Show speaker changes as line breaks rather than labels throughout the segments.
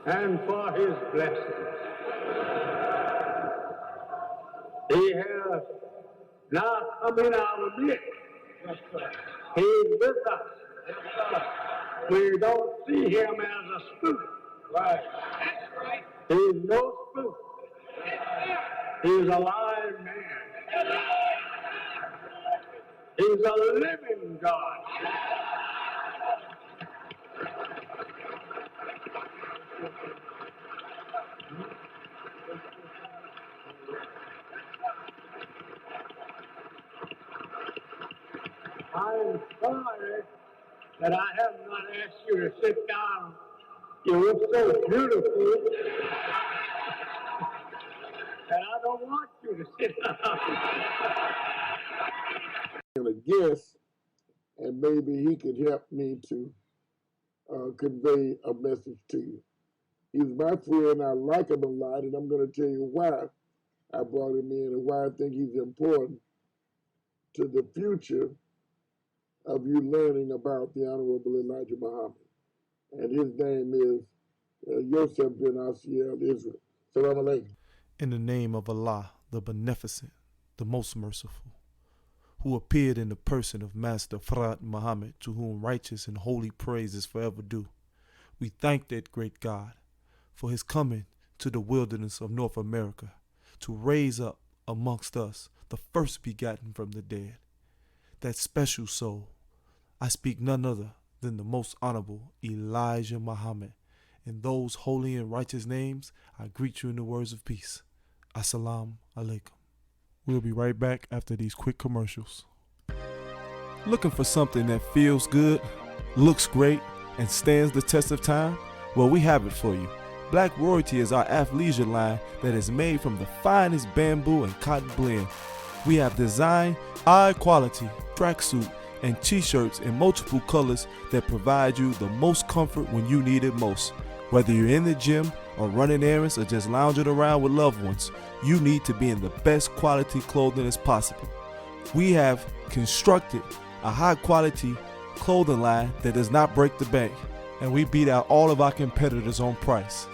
and for his blessings. He has now come in our midst. He's with us. We don't see him as a spook. Right. He's no spook. He's a live man. He's a living God. I'm sorry that I have not asked you to sit down. You look so beautiful, and I don't want you to sit down.
And a guest, and maybe he could help me to convey a message to you. He's my friend. I like him a lot, and I'm going to tell you why I brought him in and why I think he's important to the future of you learning about the Honorable Elijah Muhammad. And his name is Yosef bin Asiel Israel. Salam alaikum.
In the name of Allah, the Beneficent, the Most Merciful, who appeared in the person of Master Fard Muhammad, to whom righteous and holy praise is forever due, we thank that great God for his coming to the wilderness of North America to raise up amongst us the first begotten from the dead. That special soul, I speak none other than the most honorable Elijah Muhammad. In those holy and righteous names, I greet you in the words of peace. Assalamu alaikum. We'll be right back after these quick commercials. Looking for something that feels good, looks great, and stands the test of time? Well, we have it for you. Black Royalty is our athleisure line that is made from the finest bamboo and cotton blend. We have designed high quality tracksuit and t-shirts in multiple colors that provide you the most comfort when you need it most. Whether you're in the gym or running errands or just lounging around with loved ones, you need to be in the best quality clothing as possible. We have constructed a high quality clothing line that does not break the bank, and we beat out all of our competitors on price.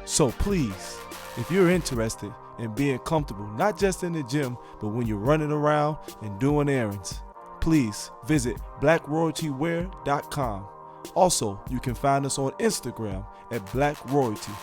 So please, if you're interested in being comfortable, not just in the gym, but when you're running around and doing errands, please visit blackroyaltywear.com. Also, you can find us on Instagram at Black Royalty.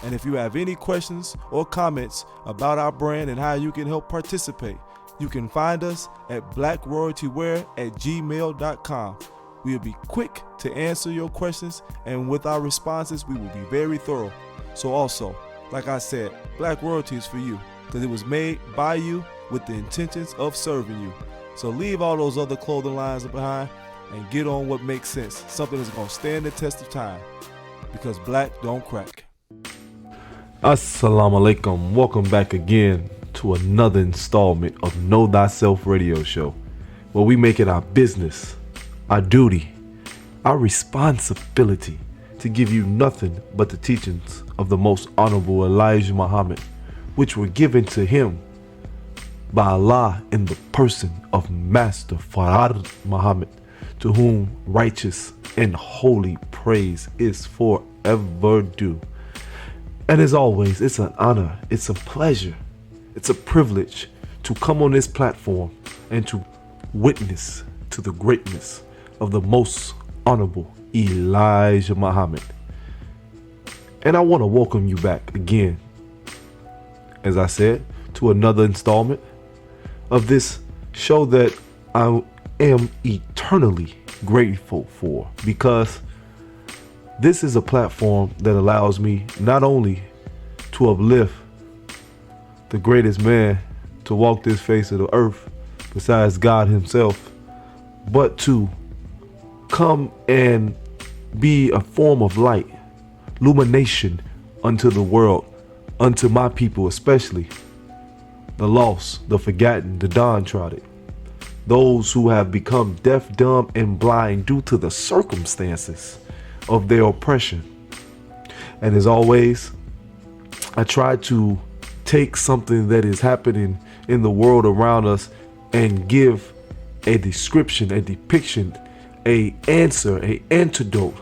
And if you have any questions or comments about our brand and how you can help participate, you can find us at blackroyaltywear@gmail.com. We'll be quick to answer your questions, and with our responses, we will be very thorough. So also, like I said, Black Royalty is for you because it was made by you with the intentions of serving you. So leave all those other clothing lines behind and get on what makes sense, something that's going to stand the test of time, because black don't crack. Assalamu alaikum. Welcome back again to another installment of Know Thyself Radio Show, where we make it our business, our duty, our responsibility to give you nothing but the teachings of the most honorable Elijah Muhammad, which were given to him by Allah in the person of Master Fard Muhammad, to whom righteous and holy praise is forever due. And as always, it's an honor, it's a pleasure, it's a privilege to come on this platform and to witness to the greatness of the most honorable Elijah Muhammad. And I want to welcome you back again, as I said, to another installment of this show that I am eternally grateful for, because this is a platform that allows me not only to uplift the greatest man to walk this face of the earth besides God himself, but to come and be a form of light, illumination unto the world, unto my people, especially the lost, the forgotten, the downtrodden, those who have become deaf, dumb, and blind due to the circumstances of their oppression. And as always, I try to take something that is happening in the world around us and give a description, a depiction, a answer, a antidote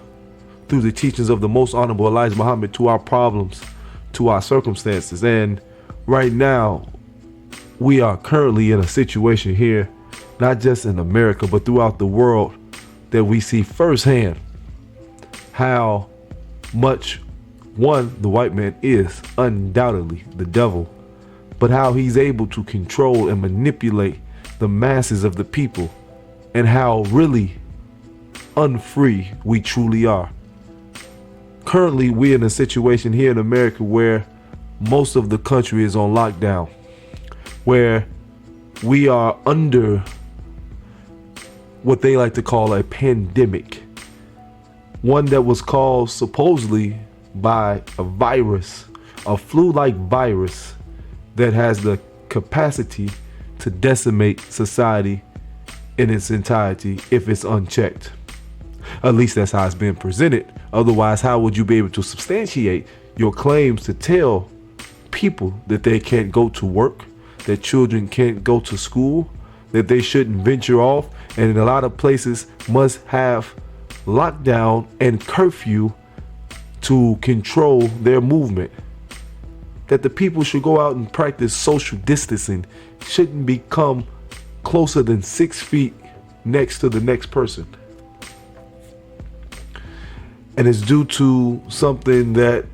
through the teachings of the most honorable Elijah Muhammad to our problems, to our circumstances. And right now, we are currently in a situation here, not just in America, but throughout the world, that we see firsthand how much, one, the white man is undoubtedly the devil, but how he's able to control and manipulate the masses of the people, and how really unfree we truly are. Currently, we're in a situation here in America where most of the country is on lockdown, where we are under what they like to call a pandemic, one that was caused supposedly by a virus, a flu-like virus that has the capacity to decimate society in its entirety if it's unchecked. At least that's how it's been presented. Otherwise, how would you be able to substantiate your claims to tell people that they can't go to work, that children can't go to school, that they shouldn't venture off, and in a lot of places must have lockdown and curfew to control their movement, that the people should go out and practice social distancing, shouldn't become closer than 6 feet next to the next person. And it's due to something that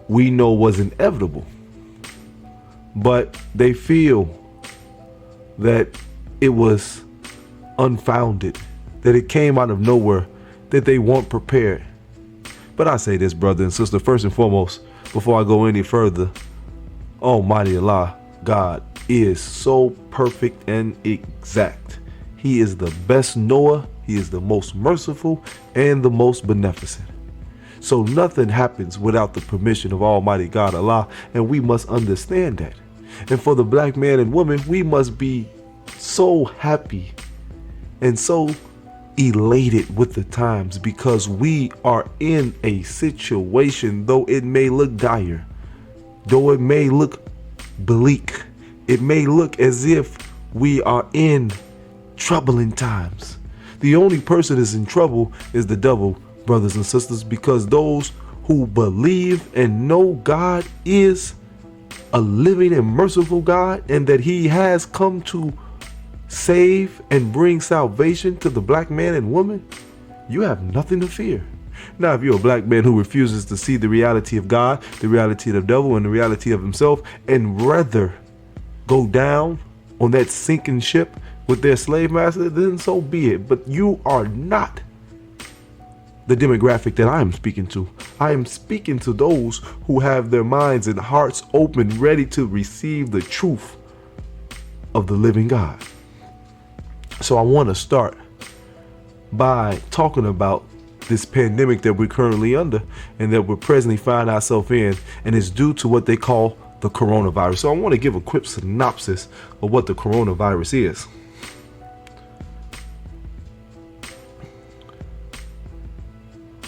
we know was inevitable, but they feel that it was unfounded, that it came out of nowhere, that they weren't prepared. But I say this, brother and sister, first and foremost, before I go any further, Almighty Allah, God, is so perfect and exact. He is the best knower, He is the most merciful and the most beneficent. So nothing happens without the permission of Almighty God Allah, and we must understand that. And for the black man and woman, we must be so happy and so elated with the times, because we are in a situation, though it may look dire, though it may look bleak, it may look as if we are in troubling times. The only person that's in trouble is the devil, brothers and sisters, because those who believe and know God is a living and merciful God, and that He has come to save and bring salvation to the black man and woman, you have nothing to fear. Now, if you're a black man who refuses to see the reality of God, the reality of the devil, and the reality of himself, and rather go down on that sinking ship with their slave master, then so be it. But you are not the demographic that I am speaking to. I am speaking to those who have their minds and hearts open, ready to receive the truth of the living God. So I want to start by talking about this pandemic that we're currently under and that we're presently find ourselves in, and it's due to what they call the coronavirus. So I want to give a quick synopsis of what the coronavirus is.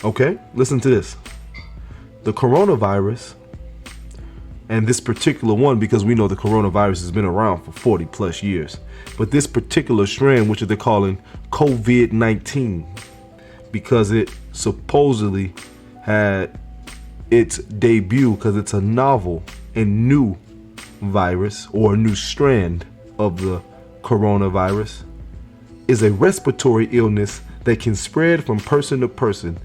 Okay, listen to this. The coronavirus, and this particular one, because we know the coronavirus has been around for 40 plus years, but this particular strand, which they're calling COVID-19, because it supposedly had its debut, because it's a novel and new virus, or a new strand of the coronavirus, is a respiratory illness that can spread from person to person.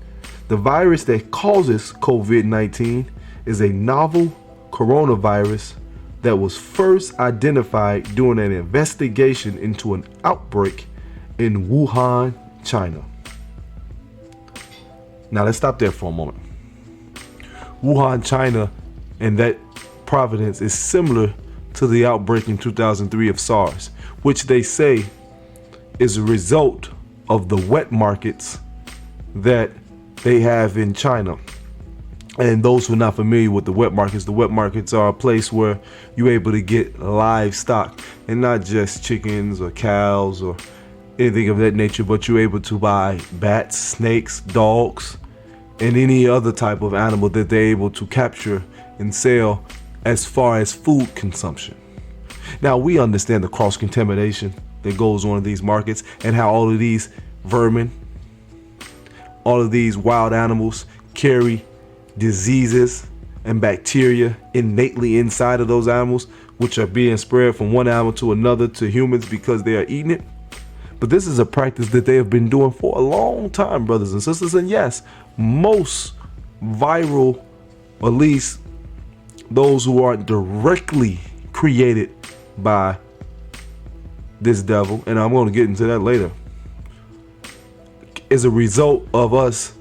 The virus that causes COVID-19 is a novel coronavirus that was first identified during an investigation into an outbreak in Wuhan, China. Now let's stop there for a moment. Wuhan, China, and that province is similar to the outbreak in 2003 of SARS, which they say is a result of the wet markets that they have in China. And those who are not familiar with the wet markets are a place where you're able to get livestock, and not just chickens or cows or anything of that nature, but you're able to buy bats, snakes, dogs, and any other type of animal that they're able to capture and sell as far as food consumption. Now, we understand the cross-contamination that goes on in these markets, and how all of these vermin all of these wild animals carry diseases and bacteria innately inside of those animals, which are being spread from one animal to another to humans because they are eating it. But this is a practice that they have been doing for a long time, brothers and sisters. And yes, most viral, or at least those who aren't directly created by this devil, and I'm going to get into that later, is a result of us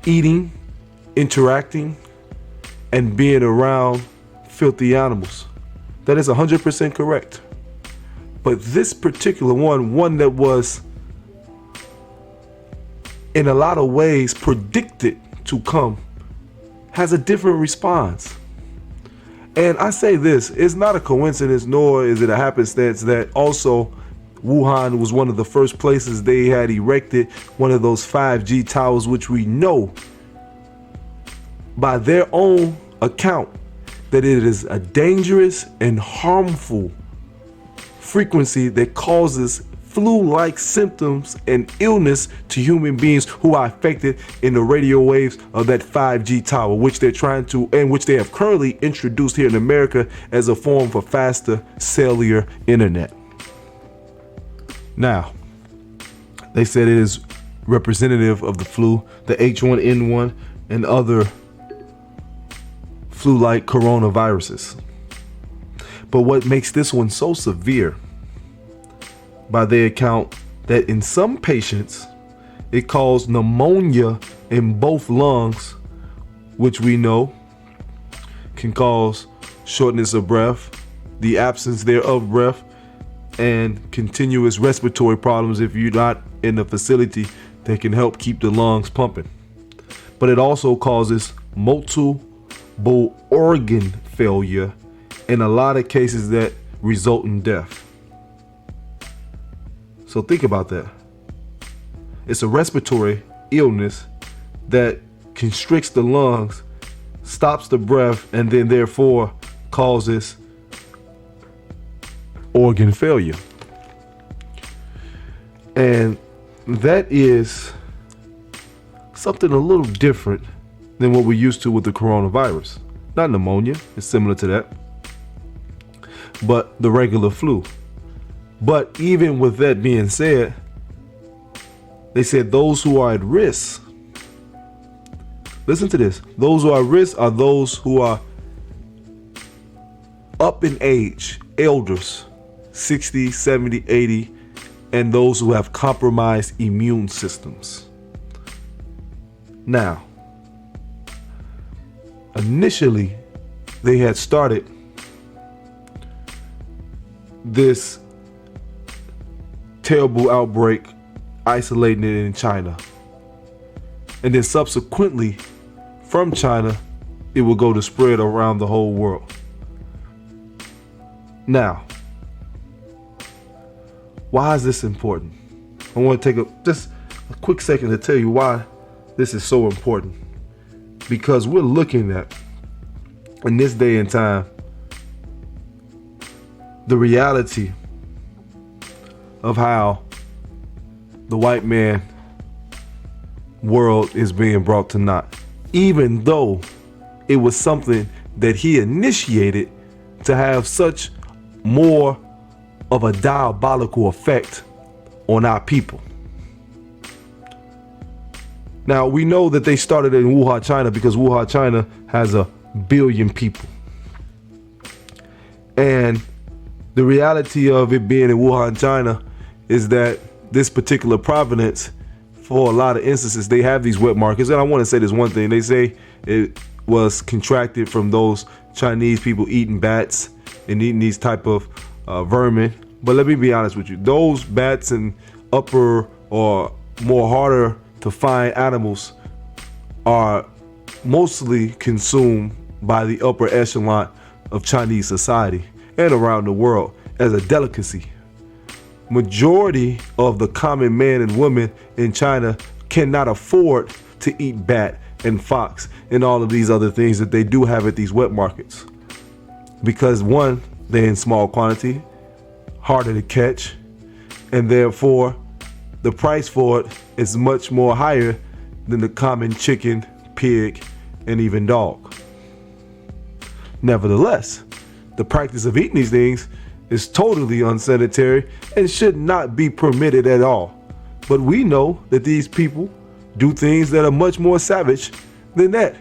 eating, interacting, and being around filthy animals. That is 100% correct. But this particular one that was in a lot of ways predicted to come, has a different response. And I say this, it's not a coincidence, nor is it a happenstance that also Wuhan was one of the first places they had erected one of those 5G towers, which we know by their own account that it is a dangerous and harmful frequency that causes flu-like symptoms and illness to human beings who are affected in the radio waves of that 5G tower, which they're trying to, and which they have currently introduced here in America as a form for faster cellular internet. Now, they said it is representative of the flu, the H1N1, and other flu-like coronaviruses. But what makes this one so severe, by their account, that in some patients it caused pneumonia in both lungs, which we know can cause shortness of breath, the absence thereof breath, and continuous respiratory problems if you're not in a facility that can help keep the lungs pumping. But it also causes multiple organ failure in a lot of cases that result in death. So think about that. It's a respiratory illness that constricts the lungs, stops the breath, and then therefore causes organ failure. And that is something a little different than what we're used to with the coronavirus. Not pneumonia, it's similar to that, but the regular flu. But even with that being said, they said those who are at risk, listen to this, those who are at risk are those who are up in age, elders, 60, 70, 80, and those who have compromised immune systems. Now, initially, they had started this terrible outbreak, isolating it in China. And then subsequently, from China, it will go to spread around the whole world. Now, why is this important? I want to take just a quick second to tell you why this is so important. Because we're looking at, in this day and time, the reality of how the white man world is being brought to naught, even though it was something that he initiated to have such more of a diabolical effect on our people. Now, we know that they started in Wuhan, China, because Wuhan, China has 1 billion people. And the reality of it being in Wuhan, China, is that this particular province, for a lot of instances, they have these wet markets. And I want to say this one thing. They say it was contracted from those Chinese people eating bats and eating these type of vermin. But let me be honest with you. Those bats and upper or more harder to find animals are mostly consumed by the upper echelon of Chinese society and around the world as a delicacy. Majority of the common man and woman in China cannot afford to eat bat and fox and all of these other things that they do have at these wet markets. Because one, they're in small quantity, harder to catch, and therefore the price for it is much more higher than the common chicken, pig, and even dog. Nevertheless, the practice of eating these things is totally unsanitary and should not be permitted at all. But we know that these people do things that are much more savage than that.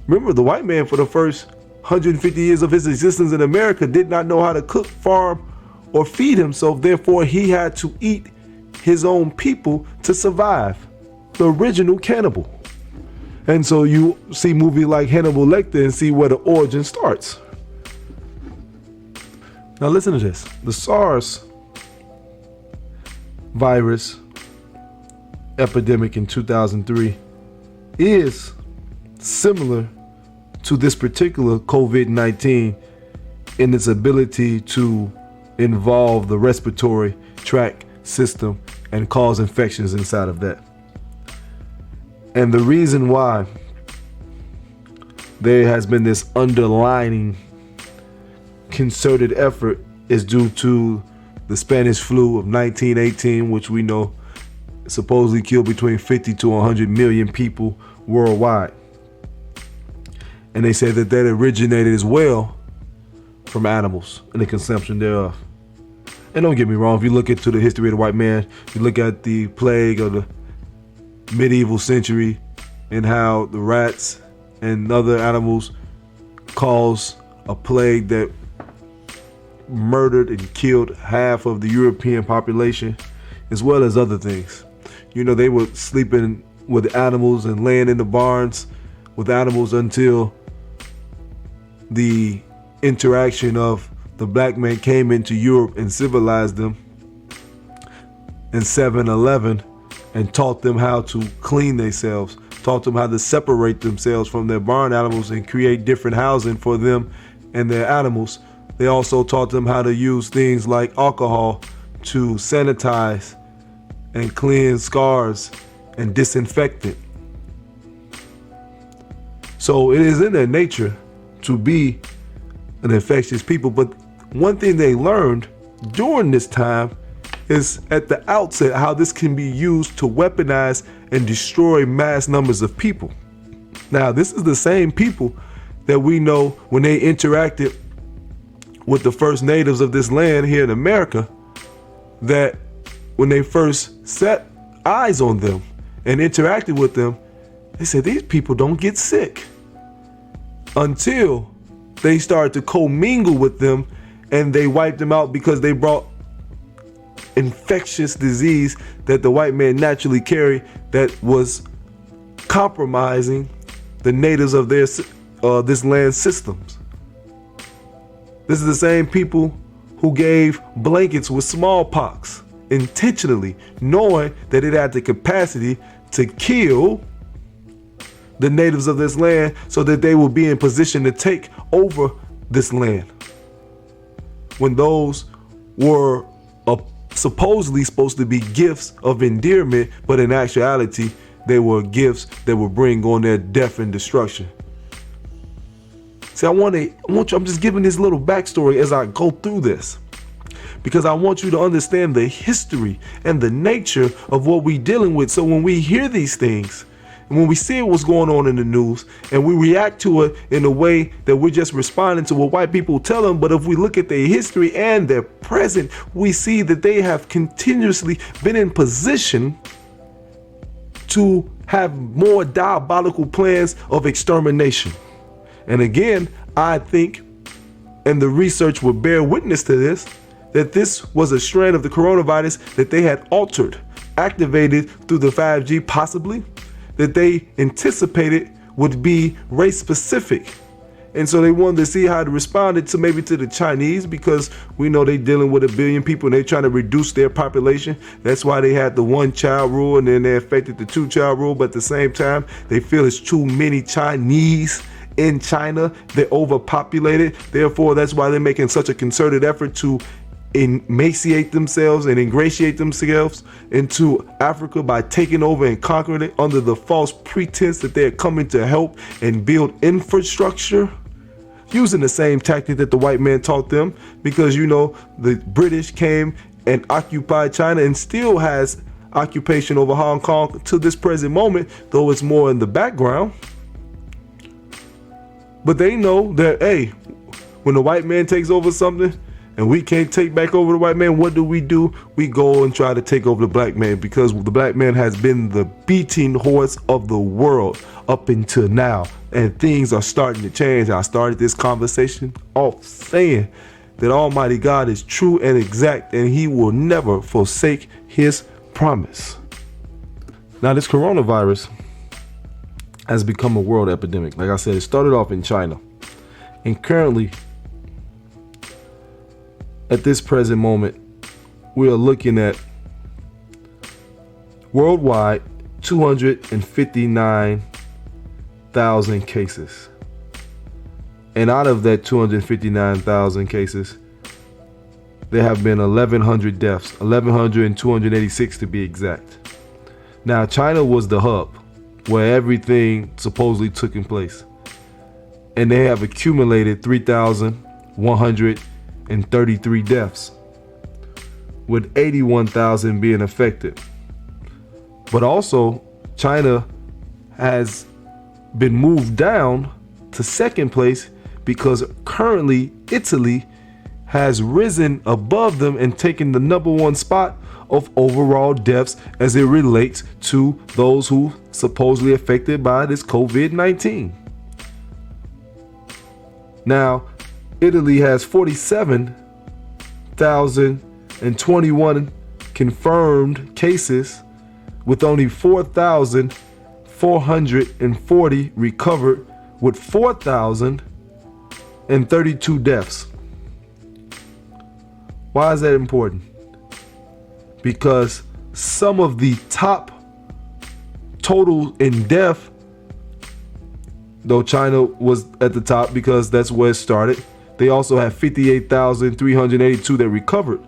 Remember, the white man for the first 150 years of his existence in America did not know how to cook, farm, or feed himself. Therefore, he had to eat his own people to survive. The original cannibal. And so you see movies like Hannibal Lecter and see where the origin starts. Now listen to this. The SARS virus epidemic in 2003 is similar to this particular COVID-19 in its ability to involve the respiratory tract system and cause infections inside of that. And the reason why there has been this underlying concerted effort is due to the Spanish flu of 1918, which we know supposedly killed between 50 to 100 million people worldwide. And they say that that originated as well from animals and the consumption thereof. And don't get me wrong, if you look into the history of the white man, you look at the plague of the medieval century and how the rats and other animals caused a plague that murdered and killed half of the European population, as well as other things. You know, they were sleeping with animals and laying in the barns with animals until the interaction of the black man came into Europe and civilized them in 711 and taught them how to clean themselves, taught them how to separate themselves from their barn animals and create different housing for them and their animals. They also taught them how to use things like alcohol to sanitize and cleanse scars and disinfect it. So it is in their nature to be an infectious people. But one thing they learned during this time is at the outset how this can be used to weaponize and destroy mass numbers of people. Now, this is the same people that we know when they interacted with the first natives of this land here in America, that when they first set eyes on them and interacted with them, they said these people don't get sick, until they started to commingle with them and they wiped them out because they brought infectious disease that the white man naturally carried that was compromising the natives of their this land systems. This is the same people who gave blankets with smallpox intentionally, knowing that it had the capacity to kill the natives of this land so that they will be in position to take over this land, when those were supposedly supposed to be gifts of endearment, but in actuality they were gifts that would bring on their death and destruction. See, I'm just giving this little backstory as I go through this, because I want you to understand the history and the nature of what we're dealing with. So when we hear these things, and when we see what's going on in the news, and we react to it in a way that we're just responding to what white people tell them, but if we look at their history and their present, we see that they have continuously been in position to have more diabolical plans of extermination. And again, I think, and the research will bear witness to this, that this was a strand of the coronavirus that they had altered, activated through the 5G possibly, that they anticipated would be race specific. And so they wanted to see how it responded to maybe to the Chinese, because we know they're dealing with 1 billion people and they're trying to reduce their population. That's why they had the 1-child rule, and then they affected the 2-child rule. But at the same time, they feel it's too many Chinese in China. They're overpopulated. Therefore, that's why they're making such a concerted effort to emaciate themselves and ingratiate themselves into Africa by taking over and conquering it under the false pretense that they're coming to help and build infrastructure, using the same tactic that the white man taught them. Because, you know, the British came and occupied China and still has occupation over Hong Kong to this present moment, though it's more in the background. But they know that, hey, when the white man takes over something and we can't take back over the white man, what do? We go and try to take over the black man, because the black man has been the beating horse of the world up until now. And things are starting to change. I started this conversation off saying that Almighty God is true and exact, and he will never forsake his promise. Now, this coronavirus has become a world epidemic. Like I said, it started off in China. And currently, at this present moment, we are looking at worldwide 259,000 cases. And out of that 259,000 cases, there have been 1,100 deaths, 1,186 to be exact. Now, China was the hub where everything supposedly took in place. And they have accumulated 3,133 deaths, with 81,000 being affected. But also, China has been moved down to second place because currently Italy has risen above them and taken the #1 spot of overall deaths as it relates to those who supposedly affected by this COVID-19. Now, Italy has 47,021 confirmed cases, with only 4,440 recovered, with 4,032 deaths. Why is that important? Because some of the top total in death, though China was at the top because that's where it started, they also have 58,382 that recovered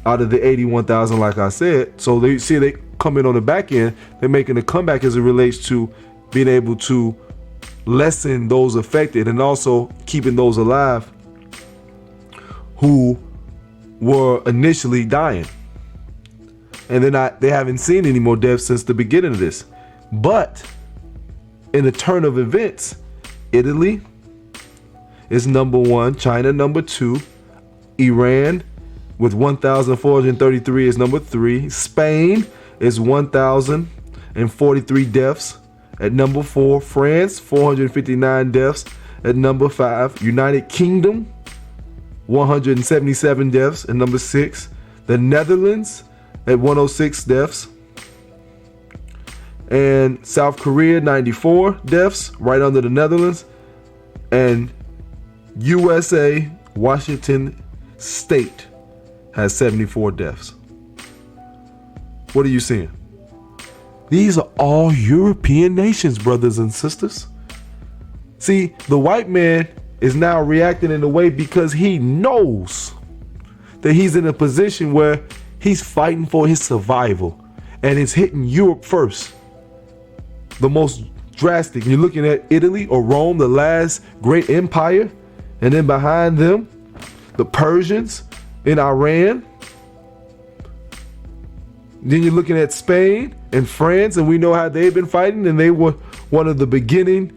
out of the 81,000, like I said. So they see they come in on the back end, they're making a comeback as it relates to being able to lessen those affected and also keeping those alive who were initially dying. And they haven't seen any more deaths since the beginning of this. But in the turn of events, Italy is #1, China #2, Iran with 1,433 is #3, Spain is 1,043 deaths at #4, France 459 deaths at #5, United Kingdom 177 deaths at #6, the Netherlands at 106 deaths, and South Korea 94 deaths, right under the Netherlands, and USA, Washington State has 74 deaths. What are you seeing? These are all European nations, brothers and sisters. See, the white man is now reacting in a way because he knows that he's in a position where he's fighting for his survival, and it's hitting Europe first. The most drastic, you're looking at Italy or Rome, the last great empire, and then behind them, the Persians in Iran. Then you're looking at Spain and France, and we know how they've been fighting, and they were one of the beginning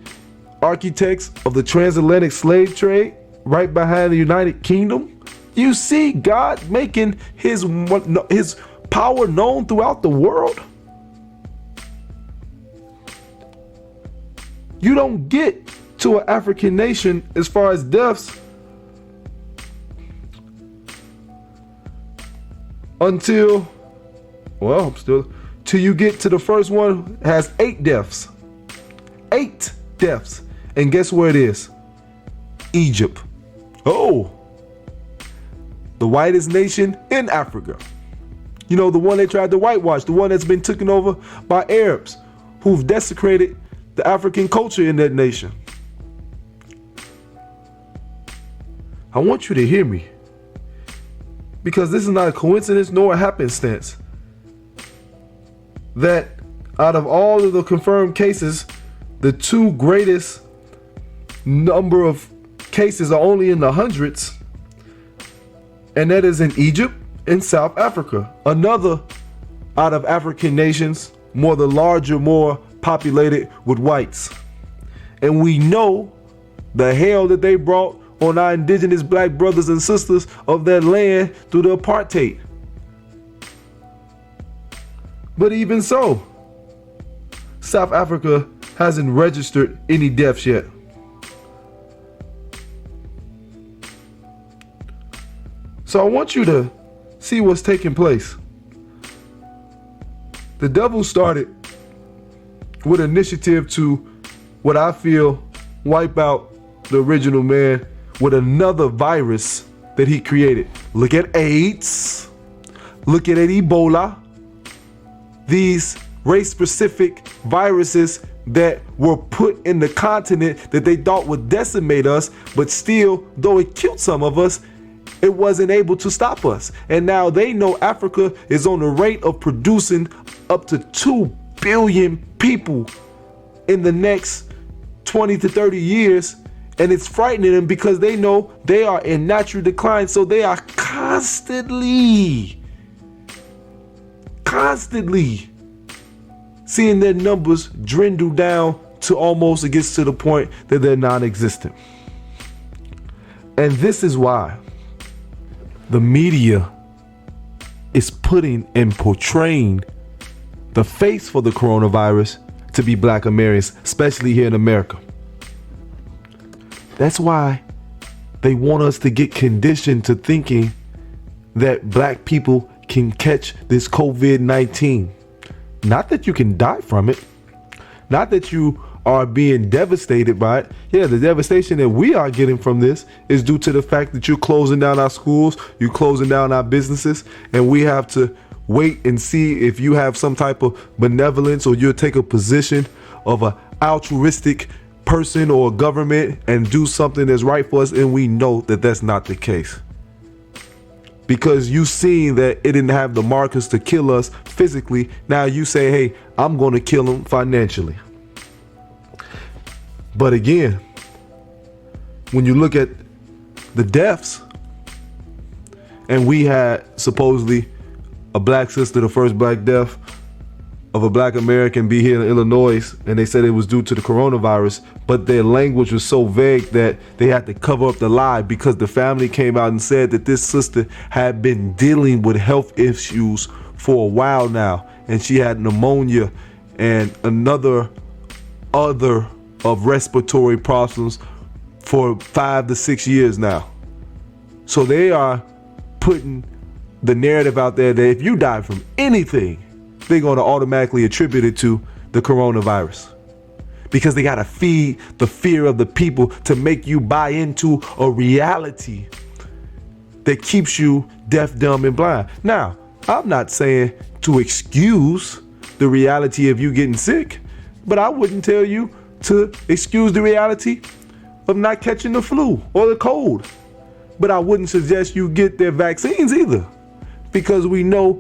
architects of the transatlantic slave trade, right behind the United Kingdom. You see God making his power known throughout the world. You don't get to an African nation as far as deaths until you get to the first one has 8 deaths. 8 deaths. And guess where it is? Egypt. Oh, the whitest nation in Africa. You know, the one they tried to whitewash, the one that's been taken over by Arabs who've desecrated the African culture in that nation. I want you to hear me, because this is not a coincidence nor a happenstance that out of all of the confirmed cases, the 2 greatest number of cases are only in the hundreds, and that is in Egypt and South Africa. Another out of African nations, more the larger, more populated with whites. And we know the hell that they brought on our indigenous black brothers and sisters of that land through the apartheid. But even so, South Africa hasn't registered any deaths yet. So I want you to see what's taking place. The devil started with an initiative to, what I feel, wipe out the original man with another virus that he created. Look at AIDS. Look at Ebola. These race-specific viruses that were put in the continent that they thought would decimate us, but still, though it killed some of us, it wasn't able to stop us. And now they know Africa is on the rate of producing up to 2 billion people in the next 20 to 30 years. And it's frightening them because they know they are in natural decline. So they are constantly seeing their numbers dwindle down to almost, it gets to the point that they're non-existent. And this is why the media is putting and portraying the face for the coronavirus to be black Americans, especially here in America. That's why they want us to get conditioned to thinking that black people can catch this COVID-19. Not that you can die from it. Not that you are being devastated by it. Yeah, the devastation that we are getting from this is due to the fact that you're closing down our schools, you're closing down our businesses, and we have to wait and see if you have some type of benevolence or you'll take a position of an altruistic person or government and do something that's right for us, and we know that that's not the case. Because you seen that it didn't have the markers to kill us physically. Now you say, hey, I'm going to kill them financially. But again, when you look at the deaths, and we had supposedly a black sister, the first black death of a black American be here in Illinois, and they said it was due to the coronavirus, but their language was so vague that they had to cover up the lie because the family came out and said that this sister had been dealing with health issues for a while now, and she had pneumonia and other of respiratory problems for 5 to 6 years now. So they are putting the narrative out there that if you die from anything, they're going to automatically attribute it to the coronavirus, because they got to feed the fear of the people to make you buy into a reality that keeps you deaf, dumb, and blind. Now, I'm not saying to excuse the reality of you getting sick, but I wouldn't tell you to excuse the reality of not catching the flu or the cold. But I wouldn't suggest you get their vaccines either, because we know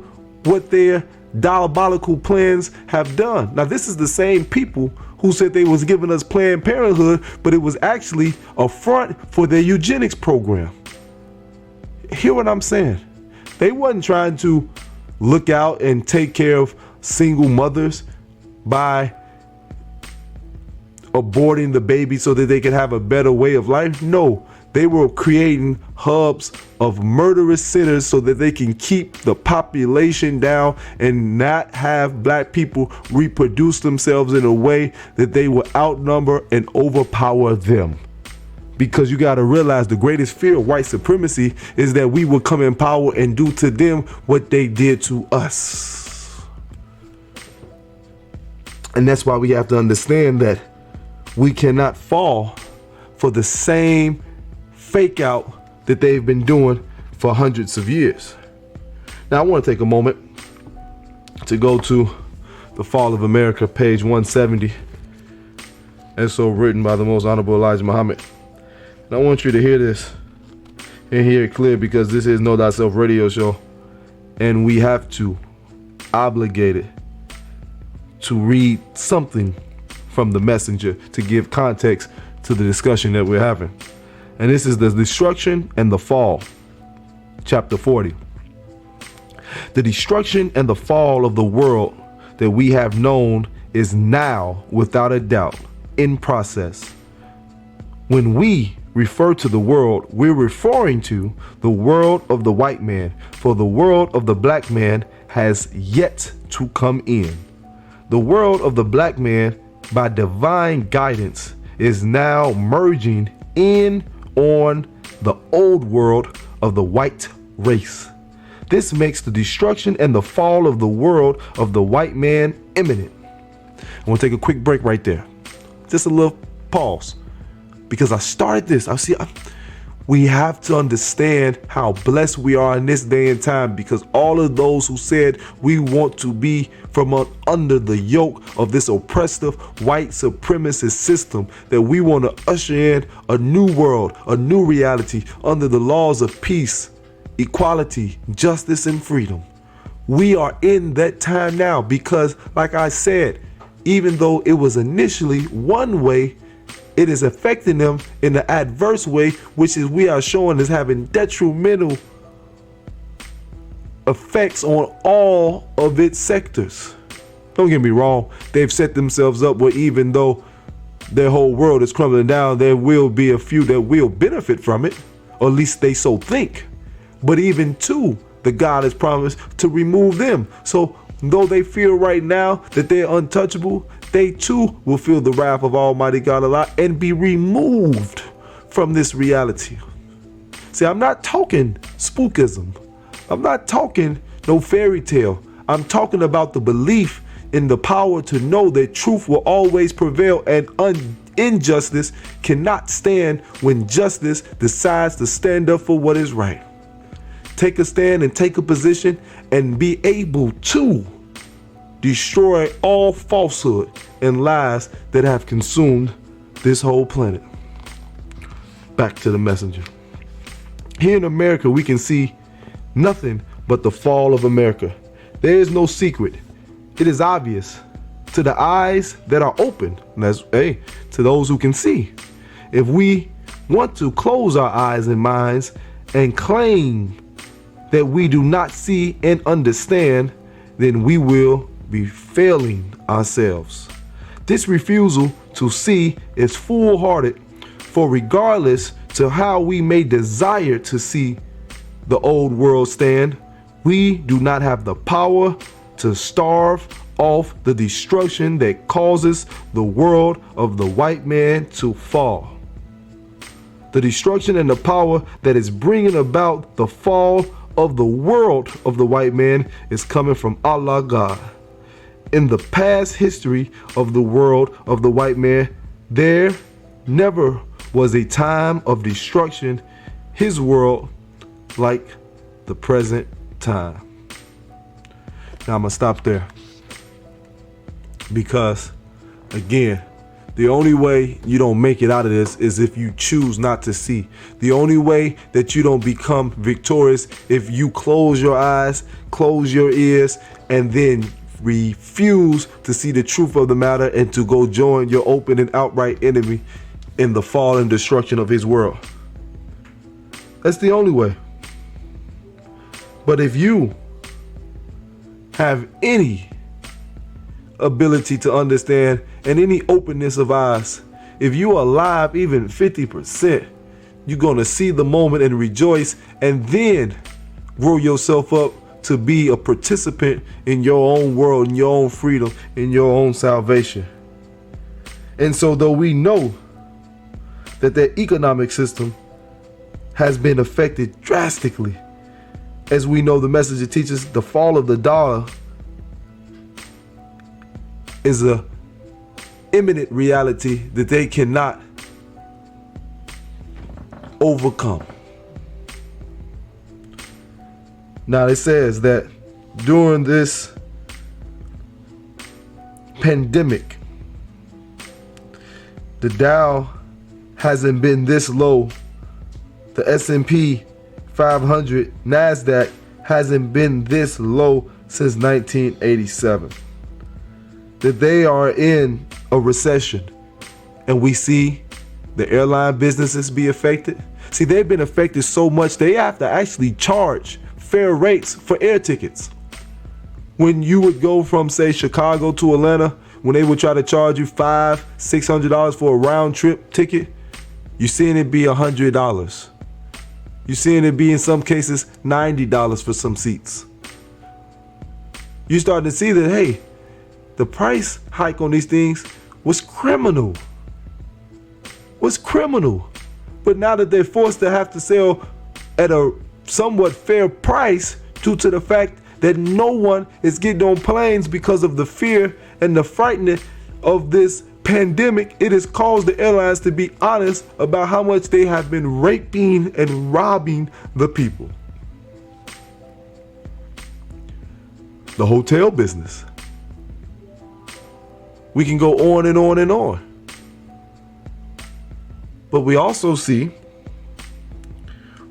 what their diabolical plans have done. Now, this is the same people who said they was giving us Planned Parenthood, but it was actually a front for their eugenics program. Hear what I'm saying? They wasn't trying to look out and take care of single mothers by aborting the baby so that they could have a better way of life. No, they were creating hubs of murderous sinners so that they can keep the population down and not have black people reproduce themselves in a way that they will outnumber and overpower them. Because you got to realize the greatest fear of white supremacy is that we will come in power and do to them what they did to us. And that's why we have to understand that we cannot fall for the same fake out that they've been doing for hundreds of years. Now, I want to take a moment to go to The Fall of America, page 170, and so written by the Most Honorable Elijah Muhammad. And I want you to hear this and hear it clear, because this is Know Thyself Radio Show, and we have to obligate it to read something from the messenger to give context to the discussion that we're having. And this is the destruction and the fall, chapter 40. The destruction and the fall of the world that we have known is now, without a doubt, in process. When we refer to the world, we're referring to the world of the white man, for the world of the black man has yet to come in. The world of the black man, by divine guidance, is now merging in on the old world of the white race. This makes the destruction and the fall of the world of the white man imminent. I want to take a quick break right there. Just a little pause. Because I started this. We have to understand how blessed we are in this day and time, because all of those who said we want to be from under the yoke of this oppressive white supremacist system, that we want to usher in a new world, a new reality under the laws of peace, equality, justice, and freedom. We are in that time now because, like I said, even though it was initially one way, it is affecting them in the adverse way, which is we are showing is having detrimental effects on all of its sectors. Don't get me wrong, they've set themselves up where even though their whole world is crumbling down, there will be a few that will benefit from it, or at least they so think. But even too, the God has promised to remove them. So though they feel right now that they're untouchable, they too will feel the wrath of Almighty God a lot and be removed from this reality. See, I'm not talking spookism. I'm not talking no fairy tale. I'm talking about the belief in the power to know that truth will always prevail and injustice cannot stand when justice decides to stand up for what is right. Take a stand and take a position and be able to destroy all falsehood and lies that have consumed this whole planet. Back to the messenger. Here in America, we can see nothing but the fall of America. There is no secret. It is obvious to the eyes that are open. And that's, to those who can see. If we want to close our eyes and minds and claim that we do not see and understand, then we will be failing ourselves. This refusal to see is foolhardy, for regardless to how we may desire to see the old world stand, we do not have the power to starve off the destruction that causes the world of the white man to fall. The destruction and the power that is bringing about the fall of the world of the white man is coming from Allah God. In the past history of the world of the white man, there never was a time of destruction, his world, like the present time. Now I'm gonna stop there, because again, the only way you don't make it out of this is if you choose not to see. The only way that you don't become victorious if you close your eyes, close your ears, and then refuse to see the truth of the matter and to go join your open and outright enemy in the fall and destruction of his world. That's the only way. But if you have any ability to understand and any openness of eyes, if you are alive even 50%, you're going to see the moment and rejoice, and then grow yourself up to be a participant in your own world, in your own freedom, in your own salvation. And so though we know that the economic system has been affected drastically, as we know the message teaches, the fall of the dollar is a imminent reality that they cannot overcome. Now it says that during this pandemic, the Dow hasn't been this low. The S&P 500, NASDAQ hasn't been this low since 1987. That they are in a recession, and we see the airline businesses be affected. See, they've been affected so much they have to actually charge fair rates for air tickets. When you would go from, say, Chicago to Atlanta, when they would try to charge you $500-$600 for a round trip ticket, you're seeing it be $100. You're seeing it be, in some cases, $90 for some seats. You're starting to see that, hey, the price hike on these things was criminal. But now that they're forced to have to sell at a somewhat fair price due to the fact that no one is getting on planes because of the fear and the frightening of this pandemic, it has caused the airlines to be honest about how much they have been raping and robbing the people. The hotel business. We can go on and on and on. But we also see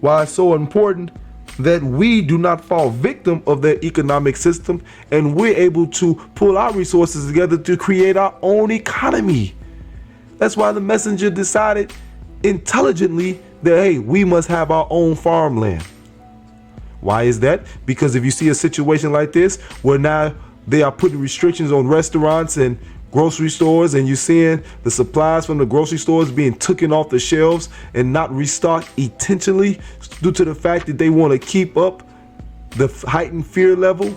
why it's so important that we do not fall victim of their economic system, and we're able to pull our resources together to create our own economy. That's why the messenger decided intelligently that, hey, we must have our own farmland. Why is that? Because if you see a situation like this, where now they are putting restrictions on restaurants and grocery stores, and you're seeing the supplies from the grocery stores being taken off the shelves and not restocked intentionally due to the fact that they want to keep up the heightened fear level.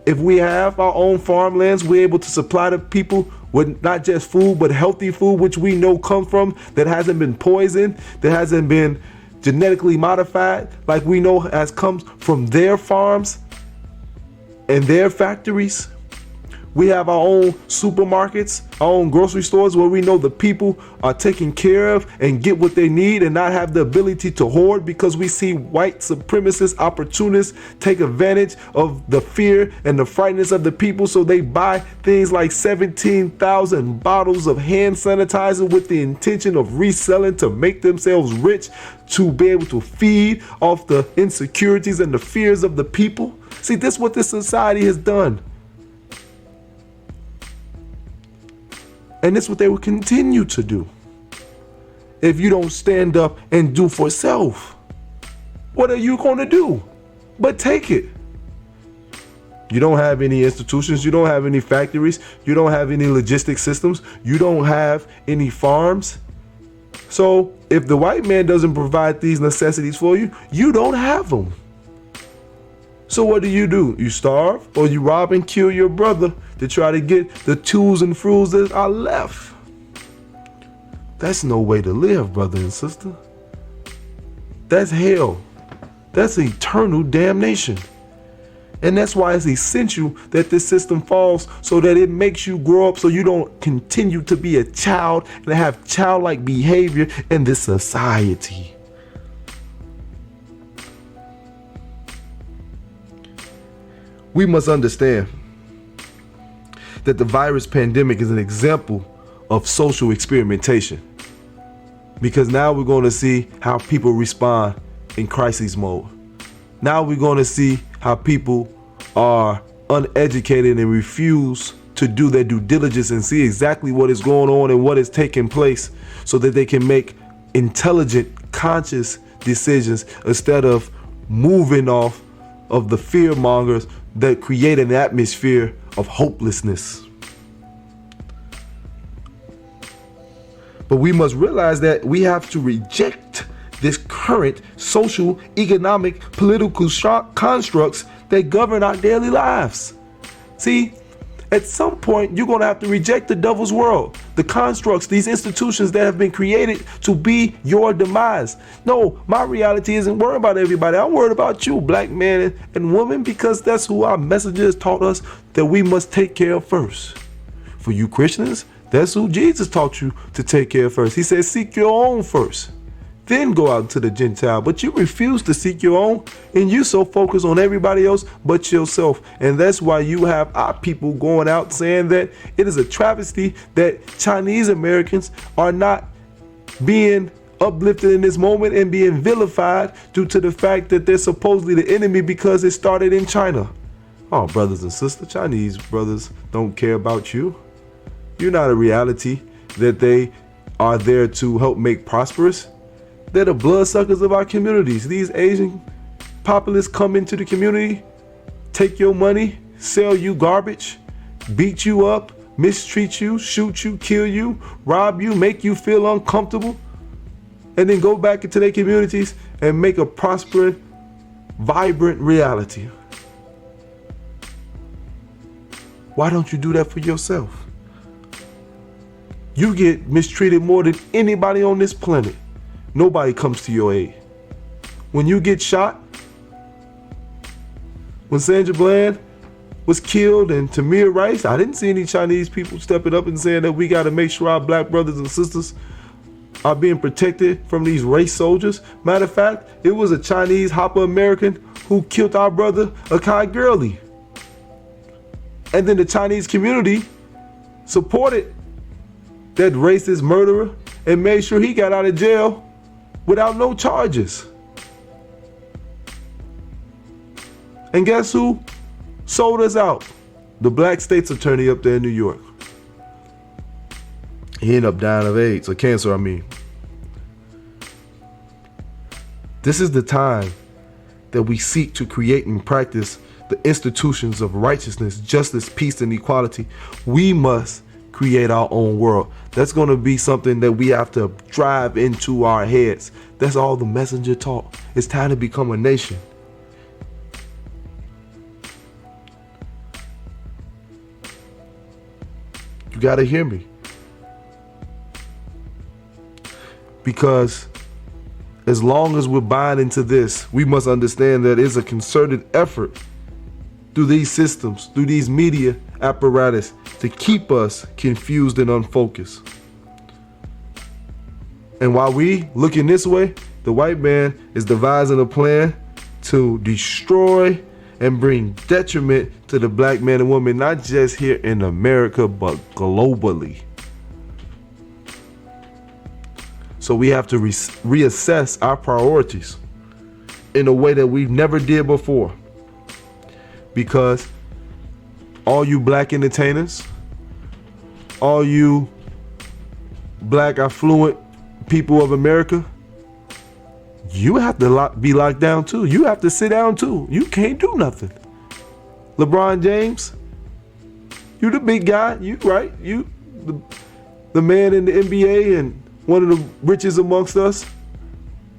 If we have our own farmlands, we're able to supply the people with not just food, but healthy food, which we know come from, that hasn't been poisoned, that hasn't been genetically modified, like we know has come from their farms and their factories. We have our own supermarkets, our own grocery stores, where we know the people are taken care of and get what they need and not have the ability to hoard, because we see white supremacist opportunists take advantage of the fear and the frightenness of the people. So they buy things like 17,000 bottles of hand sanitizer with the intention of reselling to make themselves rich, to be able to feed off the insecurities and the fears of the people. See, this is what this society has done. And this is what they will continue to do if you don't stand up and do for self. What are you going to do but take it? You don't have any institutions. You don't have any factories. You don't have any logistics systems. You don't have any farms. So if the white man doesn't provide these necessities for you, you don't have them. So what do? You starve, or you rob and kill your brother to try to get the tools and fruits that are left. That's no way to live, brother and sister. That's hell. That's eternal damnation. And that's why it's essential that this system falls, so that it makes you grow up so you don't continue to be a child and have childlike behavior in this society. We must understand that the virus pandemic is an example of social experimentation, because now we're going to see how people respond in crisis mode. Now we're going to see how people are uneducated and refuse to do their due diligence and see exactly what is going on and what is taking place, so that they can make intelligent, conscious decisions instead of moving off of the fear mongers that create an atmosphere of hopelessness. But we must realize that we have to reject this current social, economic, political constructs that govern our daily lives. See, at some point, you're going to have to reject the devil's world, the constructs, these institutions that have been created to be your demise. No, my reality isn't worried about everybody. I'm worried about you, black man and woman, because that's who our messengers taught us that we must take care of first. For you Christians, that's who Jesus taught you to take care of first. He said, seek your own first, then go out to the Gentile. But you refuse to seek your own, and you so focused on everybody else but yourself. And that's why you have our people going out saying that it is a travesty that Chinese Americans are not being uplifted in this moment and being vilified due to the fact that they're supposedly the enemy because it started in China. Oh, brothers and sisters, Chinese brothers don't care about you. You're not a reality that they are there to help make prosperous. They're the bloodsuckers of our communities. These Asian populists come into the community, take your money, sell you garbage, beat you up, mistreat you, shoot you, kill you, rob you, make you feel uncomfortable, and then go back into their communities and make a prospering, vibrant reality. Why don't you do that for yourself? You get mistreated more than anybody on this planet. Nobody comes to your aid. When you get shot, when Sandra Bland was killed and Tamir Rice, I didn't see any Chinese people stepping up and saying that we got to make sure our black brothers and sisters are being protected from these race soldiers. Matter of fact, it was a Chinese Hopper American who killed our brother Akai Gurley. And then the Chinese community supported that racist murderer and made sure he got out of jail without no charges. And guess who sold us out? The black state's attorney up there in New York. He ended up dying of AIDS, or cancer, I mean. This is the time that we seek to create and practice the institutions of righteousness, justice, peace, and equality. We must create our own world. That's going to be something that we have to drive into our heads. That's all the messenger taught. It's time to become a nation. You got to hear me. Because as long as we're buying into this, we must understand that it's a concerted effort through these systems, through these media apparatus, to keep us confused and unfocused. And while we looking this way, the white man is devising a plan to destroy and bring detriment to the black man and woman, not just here in America, but globally. So we have to reassess our priorities in a way that we've never did before. Because all you black entertainers, all you black affluent people of America, you have to be locked down too. You have to sit down too. You can't do nothing. LeBron James, you the big guy, you right, you the man in the NBA and one of the richest amongst us,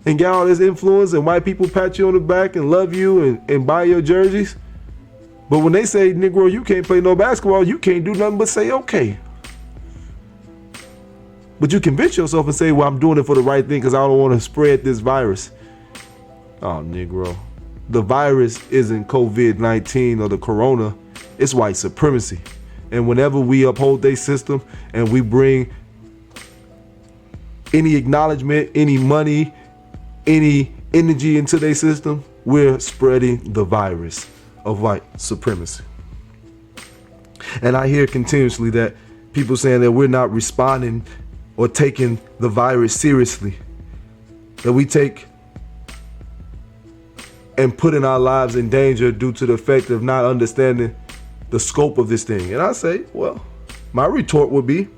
and got all this influence, and white people pat you on the back and love you and buy your jerseys. But when they say, Negro, you can't play no basketball, you can't do nothing but say, okay. But you convince yourself and say, well, I'm doing it for the right thing because I don't want to spread this virus. Oh, Negro. The virus isn't COVID-19 or the corona. It's white supremacy. And whenever we uphold their system and we bring any acknowledgement, any money, any energy into their system, we're spreading the virus of white supremacy. And I hear continuously that people saying that we're not responding or taking the virus seriously, that we take and putting our lives in danger due to the fact of not understanding the scope of this thing. And I say, well, my retort would be,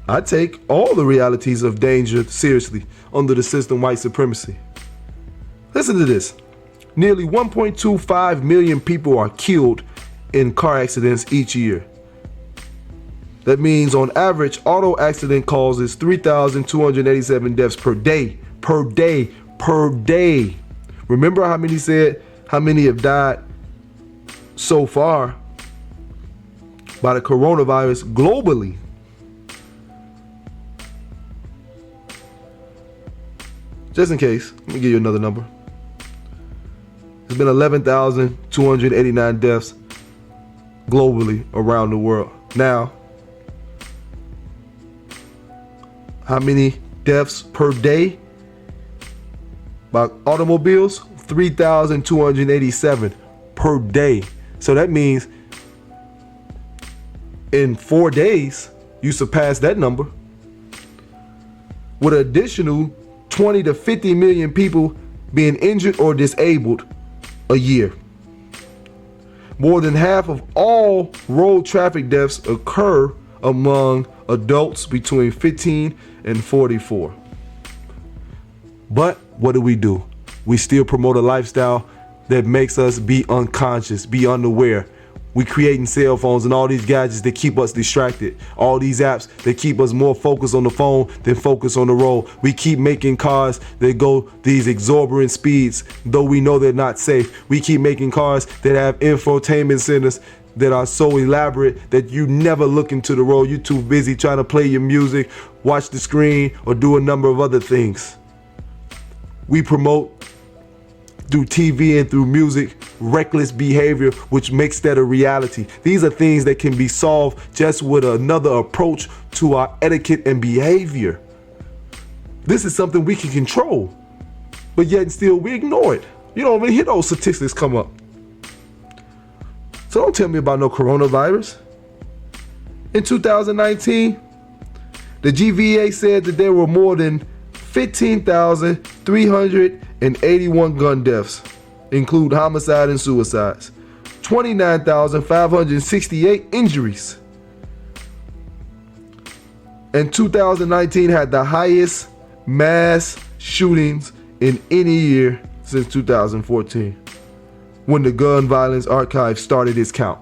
I take all the realities of danger seriously under the system white supremacy. Listen to this. Nearly 1.25 million people are killed in car accidents each year. That means on average, auto accident causes 3,287 deaths per day. Remember how many have died so far by the coronavirus globally? Just in case, let me give you another number. There's been 11,289 deaths globally around the world. Now, how many deaths per day by automobiles? 3,287 per day. So that means in 4 days, you surpass that number with an additional 20 to 50 million people being injured or disabled a year. More than half of all road traffic deaths occur among adults between 15 and 44. But what do? we still promote a lifestyle that makes us be unconscious, be unaware. We creating cell phones and all these gadgets that keep us distracted. All these apps that keep us more focused on the phone than focused on the road. We keep making cars that go these exorbitant speeds, though we know they're not safe. We keep making cars that have infotainment centers that are so elaborate that you never look into the road. You're too busy trying to play your music, watch the screen, or do a number of other things. We promote through TV and through music reckless behavior, which makes that a reality. These are things that can be solved just with another approach to our etiquette and behavior. This is something we can control, but yet still we ignore it. You don't even hear those statistics come up. So don't tell me about no coronavirus. In 2019, the GVA said that there were more than 15,381 gun deaths, include homicide and suicides, 29,568 injuries. And 2019 had the highest mass shootings in any year since 2014, when the Gun Violence Archive started its count.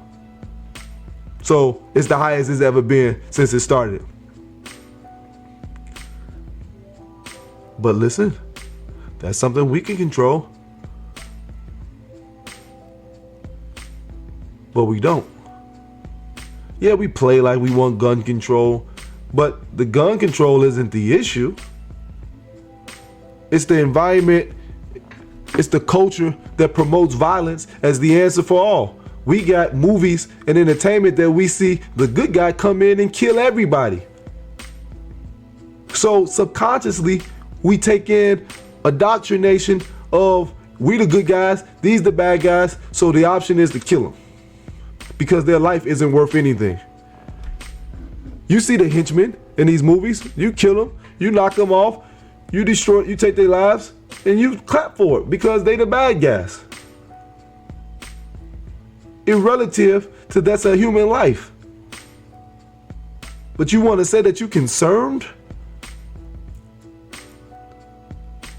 So it's the highest it's ever been since it started. But listen, that's something we can control. But we don't. Yeah, we play like we want gun control, but the gun control isn't the issue. It's the environment, it's the culture that promotes violence as the answer for all. We got movies and entertainment that we see the good guy come in and kill everybody. So subconsciously, we take in indoctrination of we the good guys, these the bad guys, so the option is to kill them because their life isn't worth anything. You see the henchmen in these movies, you kill them, you knock them off, you destroy, you take their lives, and you clap for it because they the bad guys. Irrelative to that's a human life. But you want to say that you're concerned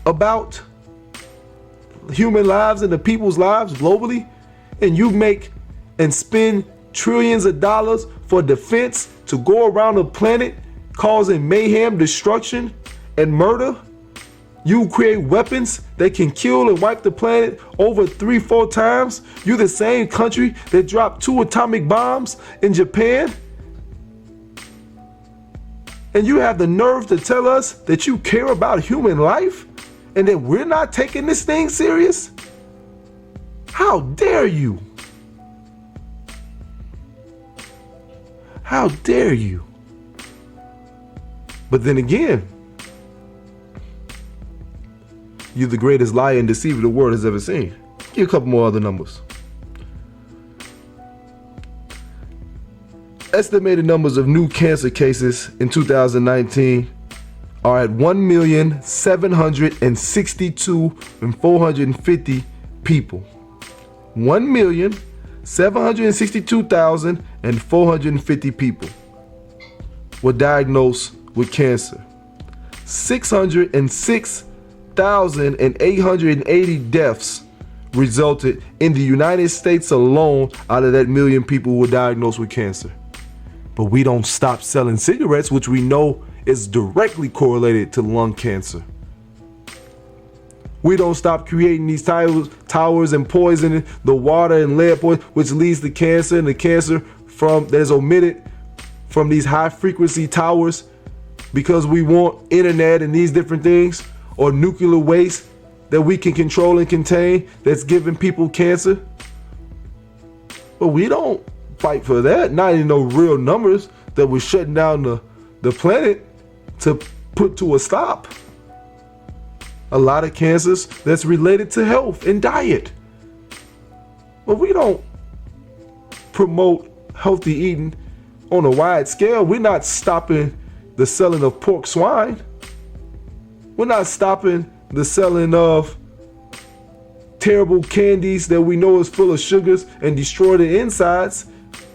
about human lives and the people's lives globally, and you make and spend trillions of dollars for defense to go around the planet causing mayhem, destruction, and murder? You create weapons that can kill and wipe the planet over 3-4 times. You're the same country that dropped 2 atomic bombs in Japan. And you have the nerve to tell us that you care about human life and that we're not taking this thing serious? How dare you? How dare you? But then again, you're the greatest liar and deceiver the world has ever seen. Give you a couple more other numbers. Estimated numbers of new cancer cases in 2019 are at 1,762,450 people. 1,762,450 people were diagnosed with cancer. 606,880 deaths resulted in the United States alone out of that million people who were diagnosed with cancer. But we don't stop selling cigarettes, which we know is directly correlated to lung cancer. We don't stop creating these towers and poisoning the water and lead poison, which leads to cancer, and the cancer that is omitted from these high frequency towers because we want internet and these different things, or nuclear waste that we can control and contain that's giving people cancer. But we don't fight for that, not in no real numbers that we're shutting down the planet to put to a stop. A lot of cancers that's related to health and diet. But we don't promote healthy eating on a wide scale. We're not stopping the selling of pork swine. We're not stopping the selling of terrible candies that we know is full of sugars and destroy the insides,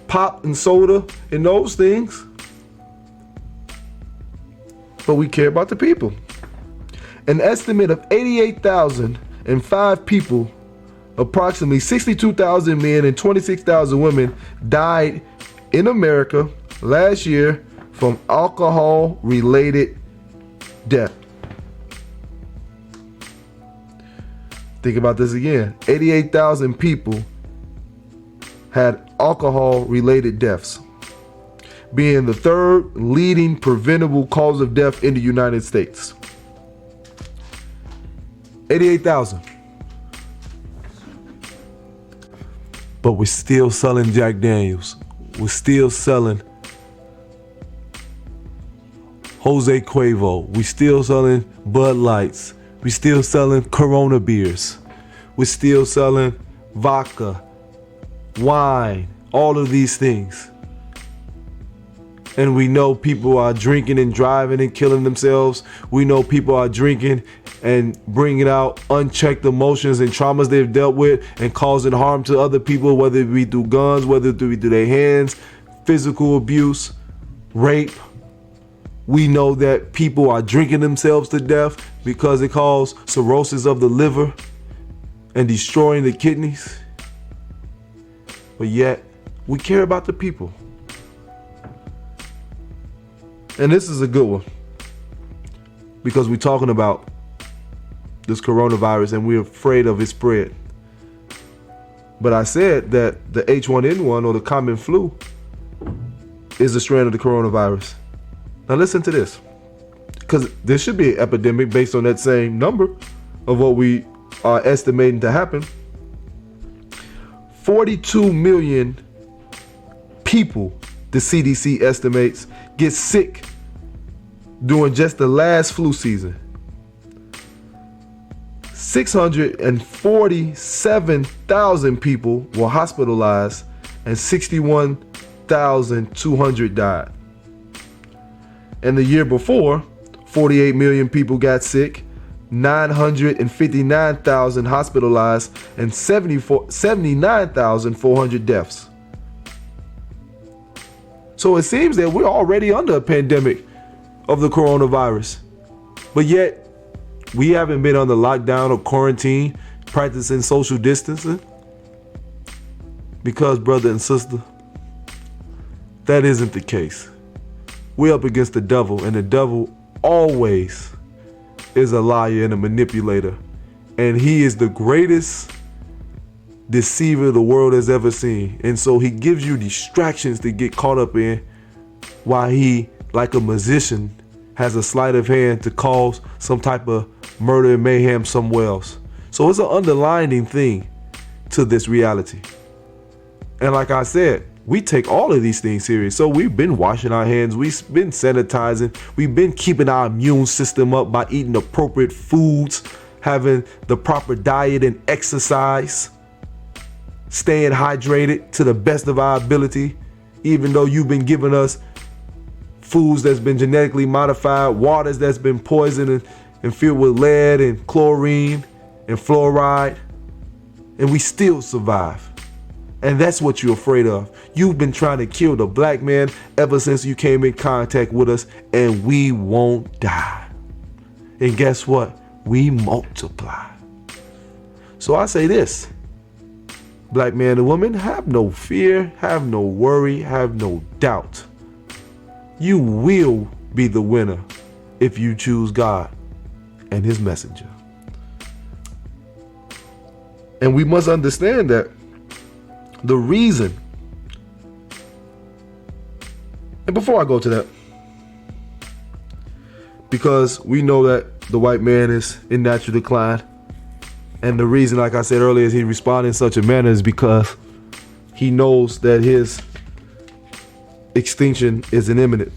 pop and soda and those things. But we care about the people. An estimate of 88,000 205 people, approximately 62,000 men and 26,000 women died in America last year from alcohol-related death. Think about this again. 88,000 people had alcohol-related deaths, being the third leading preventable cause of death in the United States. 88,000. But we're still selling Jack Daniels. We're still selling Jose Cuervo. We're still selling Bud Lights. We're still selling Corona beers. We're still selling vodka, wine, all of these things. And we know people are drinking and driving and killing themselves. We know people are drinking and bringing out unchecked emotions and traumas they've dealt with and causing harm to other people, whether it be through guns, whether it be through their hands, physical abuse, rape. We know that people are drinking themselves to death because it causes cirrhosis of the liver and destroying the kidneys. But yet, we care about the people. And this is a good one because we're talking about this coronavirus and we're afraid of its spread. But I said that the H1N1 or the common flu is a strand of the coronavirus. Now listen to this, because there should be an epidemic based on that same number of what we are estimating to happen. 42 million people, the CDC estimates, get sick during just the last flu season. 647,000 people were hospitalized and 61,200 died. And the year before, 48 million people got sick, 959,000 hospitalized, and 79,400 deaths. So it seems that we're already under a pandemic of the coronavirus. But yet, we haven't been under lockdown or quarantine, practicing social distancing. Because, brother and sister, that isn't the case. We're up against the devil, and the devil always is a liar and a manipulator. And he is the greatest deceiver the world has ever seen. And so he gives you distractions to get caught up in, while he, like a magician, has a sleight of hand to cause some type of murder and mayhem somewhere else. So it's an underlying thing to this reality. And like I said, we take all of these things serious. So we've been washing our hands. We've been sanitizing. We've been keeping our immune system up by eating appropriate foods, having the proper diet and exercise, staying hydrated to the best of our ability, even though you've been giving us foods that's been genetically modified, waters that's been poisoned and filled with lead and chlorine and fluoride, and we still survive. And that's what you're afraid of. You've been trying to kill the black man ever since you came in contact with us, and we won't die. And guess what? We multiply. So I say this, black man and woman, have no fear, have no worry, have no doubt. You will be the winner if you choose God and his messenger. And we must understand that the reason, and before I go to that, because we know that the white man is in natural decline, and the reason, like I said earlier, is he responded in such a manner is because he knows that his extinction is imminent.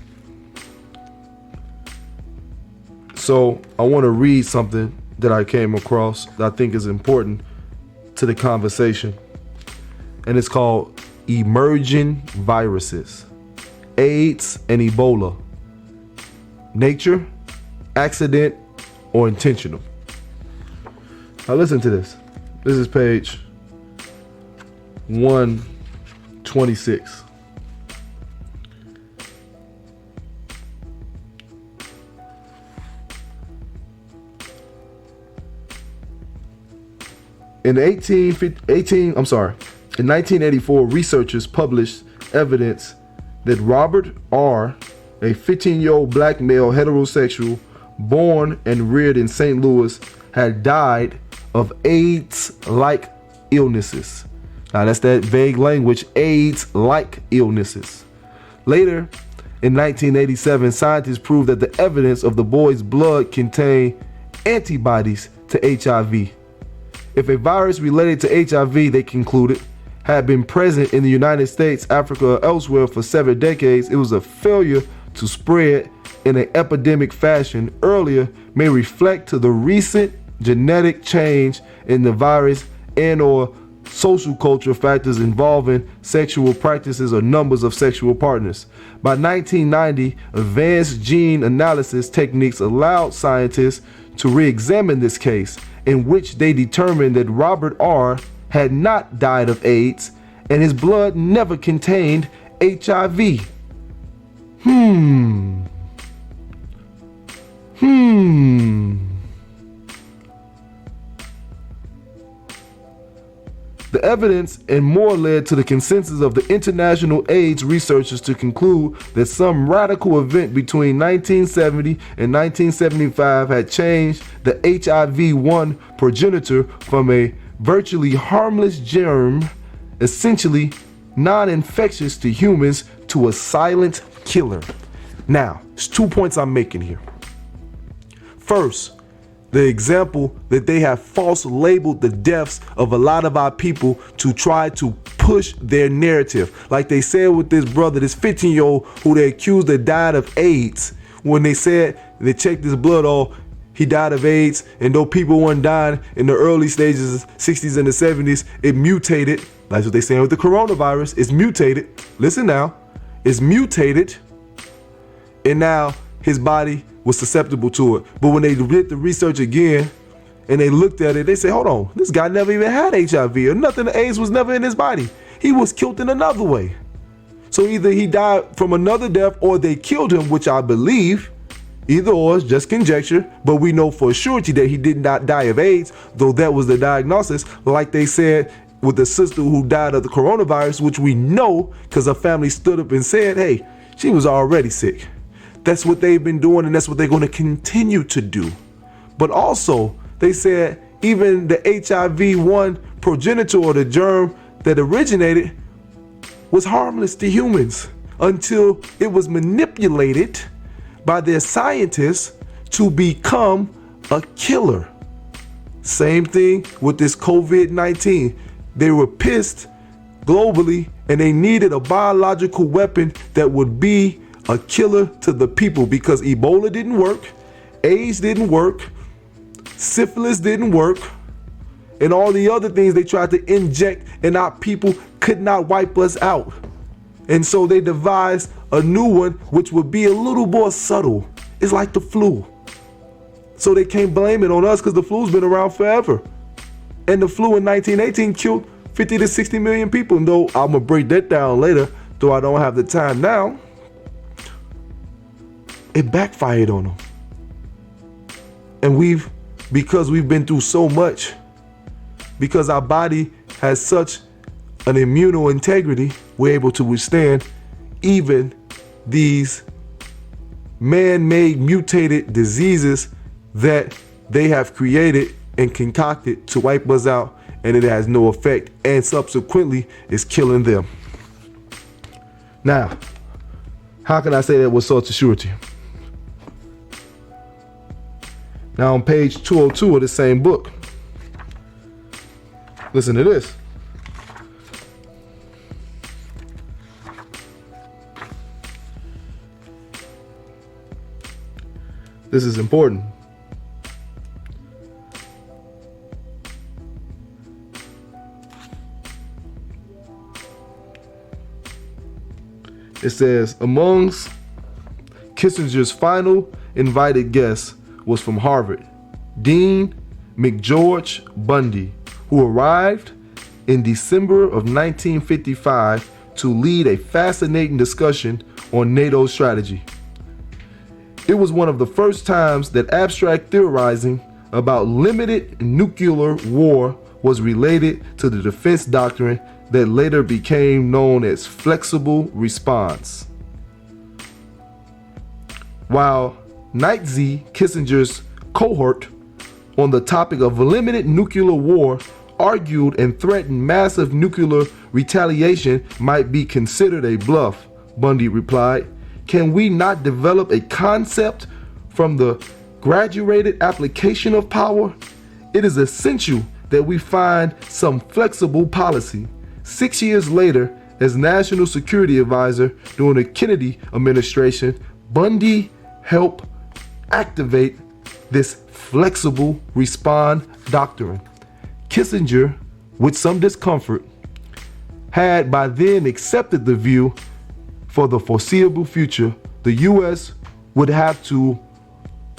So I want to read something that I came across that I think is important to the conversation. And it's called Emerging Viruses, AIDS and Ebola. Nature, accident, or intentional. Now listen to this. This is page 126. In 1984, researchers published evidence that Robert R., a 15-year-old black male heterosexual born and reared in St. Louis, had died of AIDS-like illnesses. Now that's that vague language, AIDS-like illnesses. Later, in 1987, scientists proved that the evidence of the boy's blood contained antibodies to HIV. If a virus related to HIV, they concluded, had been present in the United States, Africa, or elsewhere for several decades, it was a failure to spread in an epidemic fashion earlier may reflect to the recent genetic change in the virus and or social culture factors involving sexual practices or numbers of sexual partners. By 1990, advanced gene analysis techniques allowed scientists to re-examine this case, in which they determined that Robert R. had not died of AIDS and his blood never contained HIV. The evidence and more led to the consensus of the international AIDS researchers to conclude that some radical event between 1970 and 1975 had changed the HIV-1 progenitor from a virtually harmless germ, essentially non-infectious to humans, to a silent killer. Now, there's 2 points I'm making here. First, the example that they have false labeled the deaths of a lot of our people to try to push their narrative. Like they said with this brother, this 15-year-old who they accused that died of AIDS. When they said they checked his blood, he died of AIDS, and though people weren't dying in the early stages, 60s and the 70s, it mutated. That's what they saying with the coronavirus. It's mutated. Listen now, it's mutated, and now his body was susceptible to it. But when they did the research again and they looked at it, they say, hold on, this guy never even had HIV or nothing. The AIDS was never in his body. He was killed in another way. So either he died from another death or they killed him, which I believe. Either or is just conjecture, but we know for surety that he did not die of AIDS, though that was the diagnosis, like they said with the sister who died of the coronavirus, which we know because her family stood up and said, hey, she was already sick. That's what they've been doing, and that's what they're going to continue to do. But also, they said even the HIV-1 progenitor, or the germ that originated, was harmless to humans until it was manipulated by their scientists to become a killer. Same thing with this COVID-19. They were pissed globally, and they needed a biological weapon that would be a killer to the people, because Ebola didn't work, AIDS didn't work, syphilis didn't work, and all the other things they tried to inject in our people could not wipe us out. And so they devised a new one which would be a little more subtle. It's like the flu. So they can't blame it on us because the flu's been around forever. And the flu in 1918 killed 50 to 60 million people. And though I'm gonna break that down later, though I don't have the time now, it backfired on them. And because we've been through so much, because our body has such an immuno integrity, we're able to withstand even these man-made mutated diseases that they have created and concocted to wipe us out, and it has no effect, and subsequently is killing them. Now, how can I say that with such a surety? Now on page 202 of the same book, listen to this. This is important. It says, amongst Kissinger's final invited guests was from Harvard, Dean McGeorge Bundy, who arrived in December of 1955 to lead a fascinating discussion on NATO strategy. It was one of the first times that abstract theorizing about limited nuclear war was related to the defense doctrine that later became known as flexible response. While Nightzy, Kissinger's cohort on the topic of limited nuclear war, argued and threatened massive nuclear retaliation might be considered a bluff, Bundy replied. Can we not develop a concept from the graduated application of power? It is essential that we find some flexible policy. 6 years later, as National Security Advisor during the Kennedy administration, Bundy helped activate this flexible response doctrine. Kissinger, with some discomfort, had by then accepted the view for the foreseeable future, the U.S. would have to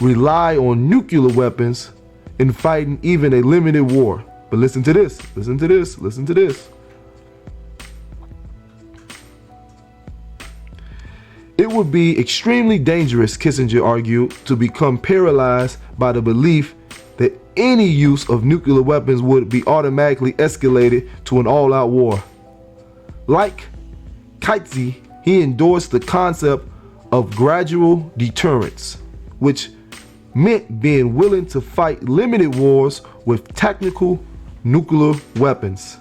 rely on nuclear weapons in fighting even a limited war. But listen to this, listen to this, listen to this. It would be extremely dangerous, Kissinger argued, to become paralyzed by the belief that any use of nuclear weapons would be automatically escalated to an all-out war. Like Nightzy, he endorsed the concept of gradual deterrence, which meant being willing to fight limited wars with tactical nuclear weapons.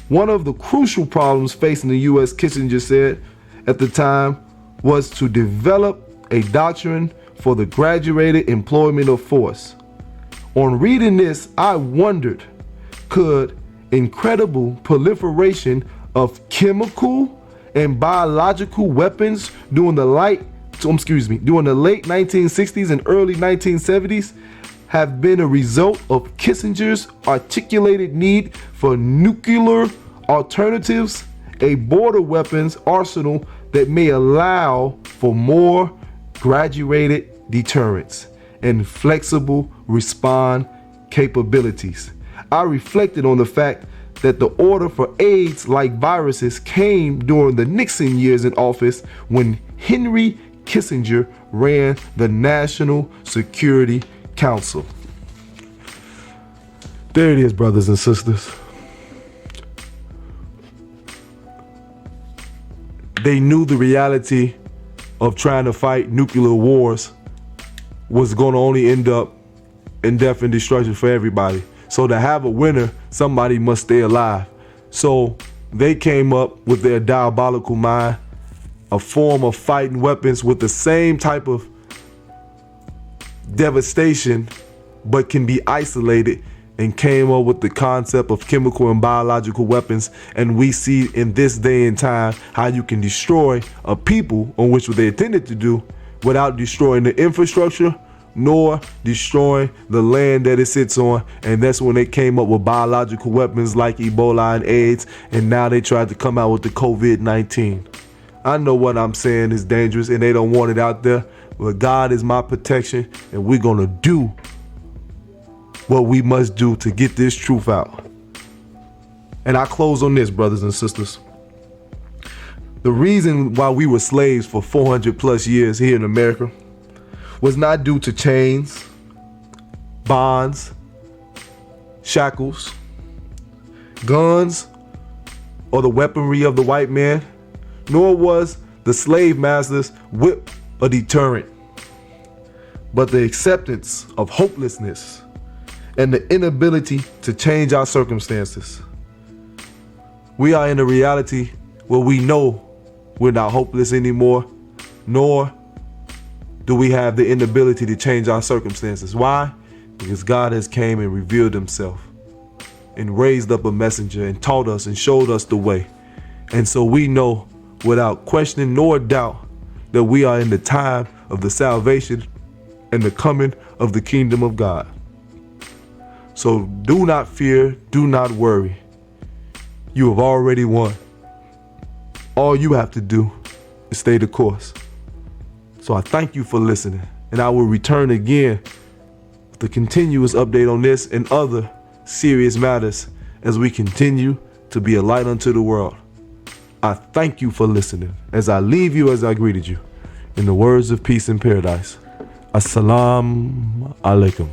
One of the crucial problems facing the U.S., Kissinger said at the time, was to develop a doctrine for the graduated employment of force. On reading this, I wondered, could incredible proliferation of chemical and biological weapons during the late 1960s and early 1970s have been a result of Kissinger's articulated need for nuclear alternatives, a border weapons arsenal that may allow for more graduated deterrence and flexible response capabilities. I reflected on the fact that the order for AIDS-like viruses came during the Nixon years in office when Henry Kissinger ran the National Security Council. There it is, brothers and sisters. They knew the reality of trying to fight nuclear wars was going to only end up in death and destruction for everybody. So to have a winner, somebody must stay alive. So they came up with their diabolical mind, a form of fighting weapons with the same type of devastation, but can be isolated, and came up with the concept of chemical and biological weapons. And we see in this day and time how you can destroy a people, on which they intended to do, without destroying the infrastructure nor destroying the land that it sits on. And that's when they came up with biological weapons like Ebola and AIDS, and now they tried to come out with the COVID-19. I know what I'm saying is dangerous and they don't want it out there, but God is my protection, and we're gonna do what we must do to get this truth out. And I close on this, brothers and sisters. The reason why we were slaves for 400 plus years here in America was not due to chains, bonds, shackles, guns, or the weaponry of the white man, nor was the slave master's whip a deterrent, but the acceptance of hopelessness and the inability to change our circumstances. We are in a reality where we know we're not hopeless anymore, nor do we have the inability to change our circumstances. Why? Because God has came and revealed himself and raised up a messenger and taught us and showed us the way. And so we know without question nor doubt that we are in the time of the salvation and the coming of the kingdom of God. So do not fear, do not worry. You have already won. All you have to do is stay the course. So I thank you for listening, and I will return again with a continuous update on this and other serious matters as we continue to be a light unto the world. I thank you for listening as I leave you as I greeted you in the words of peace and paradise. Assalamu alaikum.